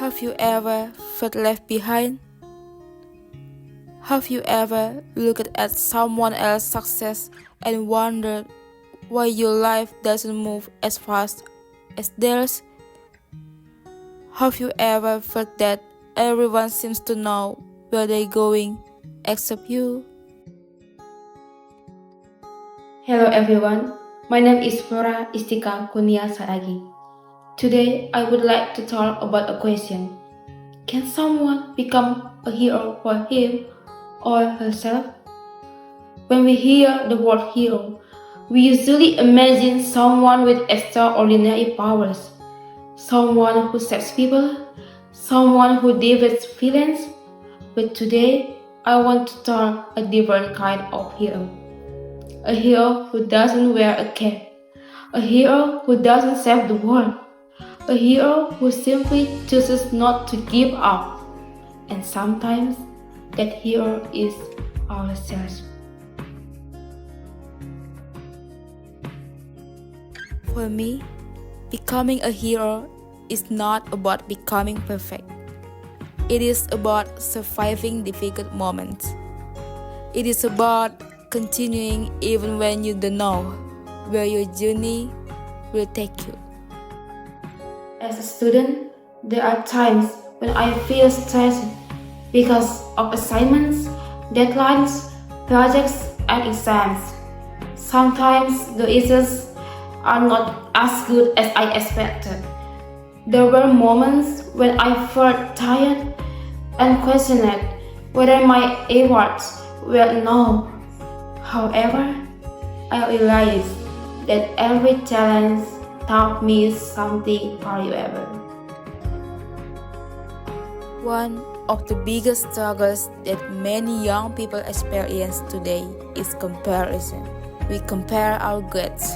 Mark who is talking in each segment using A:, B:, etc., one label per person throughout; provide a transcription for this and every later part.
A: Have you ever felt left behind? Have you ever looked at someone else's success and wondered why your life doesn't move as fast as theirs? Have you ever felt that everyone seems to know where they're going except you?
B: Hello everyone, my name is Flora Istika Kunia Saragi. Today I would like to talk about a question. Can someone become a hero for him or herself? When we hear the word hero, we usually imagine someone with extraordinary powers, someone who saves people, someone who defeats villains. But today I want to talk a different kind of hero. A hero who doesn't wear a cape. A hero who doesn't save the world. A hero who simply chooses not to give up. And sometimes that hero is ourselves.
A: For me, becoming a hero is not about becoming perfect. It is about surviving difficult moments. It is about continuing even when you don't know where your journey will take you.
B: As a student, there are times when I feel stressed because of assignments, deadlines, projects, and exams. Sometimes the answers are not as good as I expected. There were moments when I felt tired and questioned whether my efforts were enough. However, I realized that every challenge taught me something valuable.
A: One of the biggest struggles that many young people experience today is comparison. We compare our grades,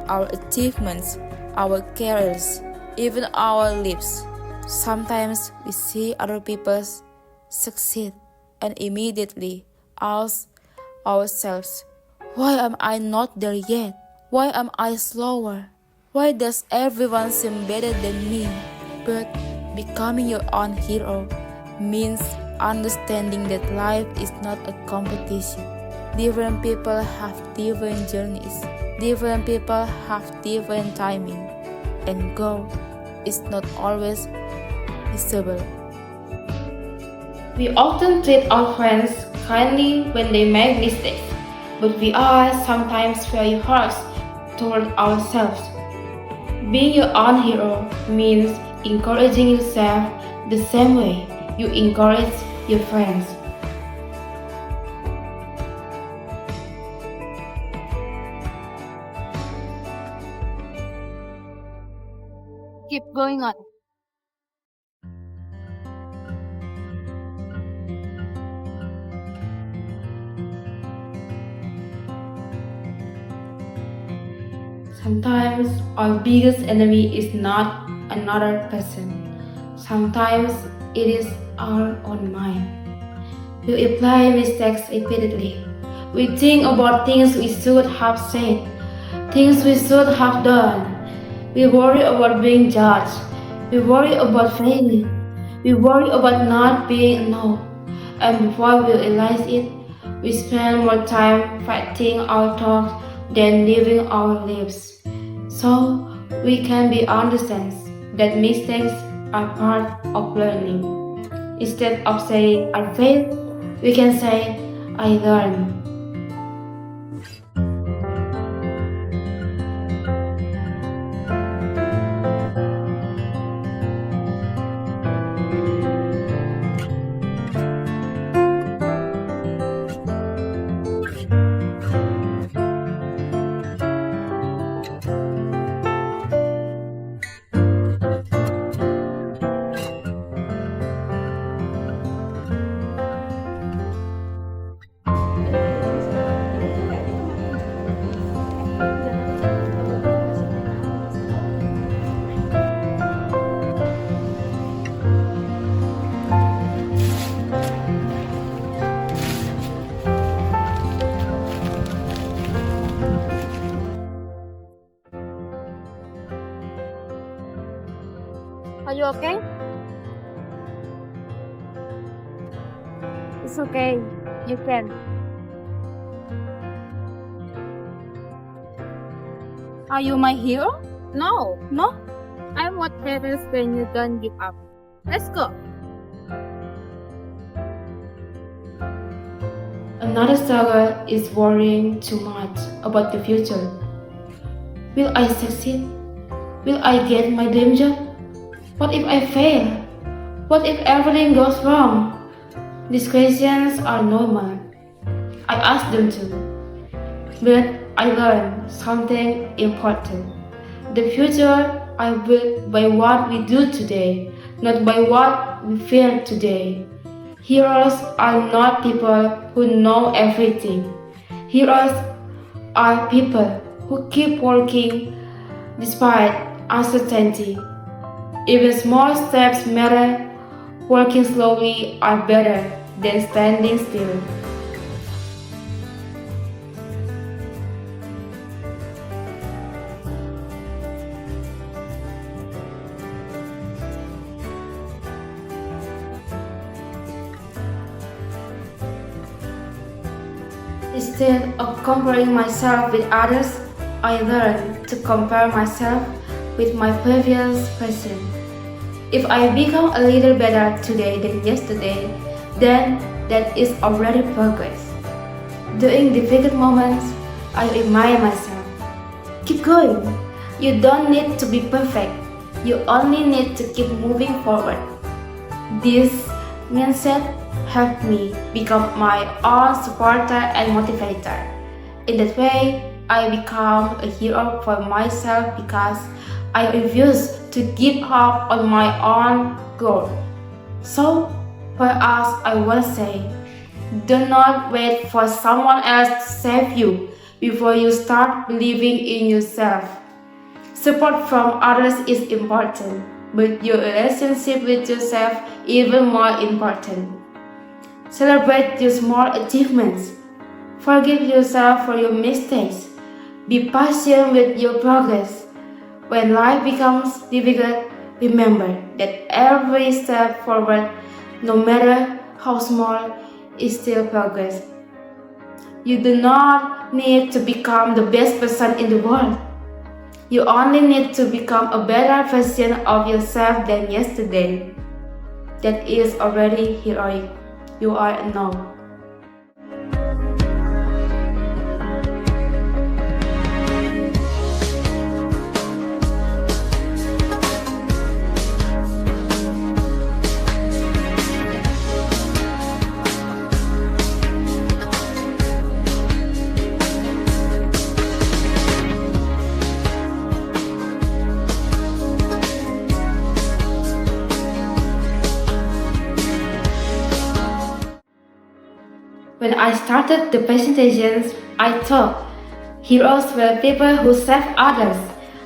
A: our achievements, our careers, even our lives. Sometimes we see other people succeed and immediately ask ourselves, why am I not there yet? Why am I slower? Why does everyone seem better than me? But becoming your own hero means understanding that life is not a competition. Different people have different journeys. Different people have different timing. And growth is not always visible.
B: We often treat our friends kindly when they make mistakes, but we are sometimes very harsh toward ourselves. Being your own hero means encouraging yourself the same way you encourage your friends.
C: Keep going on.
B: Sometimes our biggest enemy is not another person. Sometimes it is our own mind. We apply mistakes repeatedly. We think about things we should have said, things we should have done. We worry about being judged. We worry about failing. We worry about not being enough. And before we realize it, we spend more time fighting our thoughts than living our lives. So we can be understands that mistakes are part of learning. Instead of saying I failed, we can say I learned.
C: Are you okay? It's okay. You can.
A: Are you my hero?
C: No,
A: No?
C: I'm what happens when you don't give up. Let's go.
B: Another struggle is worrying too much about the future. Will I succeed? Will I get my dream job? What if I fail? What if everything goes wrong? These questions are normal. I ask them too. But I learned something important. The future I build by what we do today, not by what we feel today. Heroes are not people who know everything. Heroes are people who keep working despite uncertainty. Even small steps matter. Working slowly are better than standing still. Instead of comparing myself with others, I learned to compare myself with my previous version. If I become a little better today than yesterday, then that is already progress. During difficult moments, I remind myself, keep going. You don't need to be perfect. You only need to keep moving forward. This mindset helped me become my own supporter and motivator. In that way, I become a hero for myself because I refuse to give up on my own growth. So, for us, I want to say, do not wait for someone else to save you before you start believing in yourself. Support from others is important, but your relationship with yourself even more important. Celebrate your small achievements. Forgive yourself for your mistakes. Be patient with your progress. When life becomes difficult, remember that every step forward, no matter how small, is still progress. You do not need to become the best person in the world. You only need to become a better version of yourself than yesterday. That is already heroic. You are enough. When I started the presentations, I thought heroes were people who save others.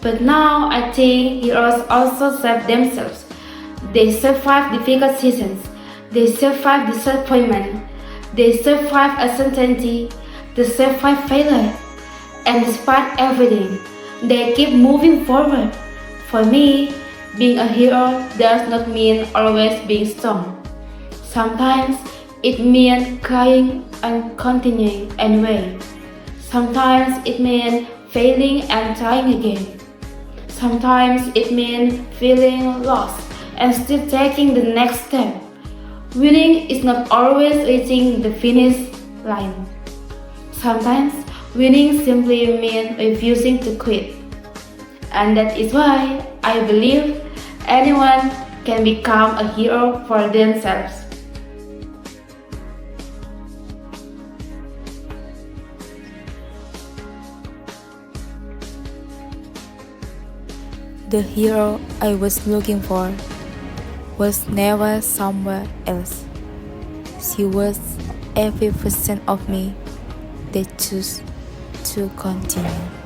B: But now I think heroes also save themselves. They survive difficult seasons. They survive disappointment. They survive uncertainty. They survive failure. And despite everything, they keep moving forward. For me, being a hero does not mean always being strong. Sometimes it means crying and continuing anyway. Sometimes it means failing and trying again. Sometimes it means feeling lost and still taking the next step. Winning is not always reaching the finish line. Sometimes winning simply means refusing to quit. And that is why I believe anyone can become a hero for themselves.
A: The hero I was looking for was never somewhere else. She was every percent of me that chose to continue.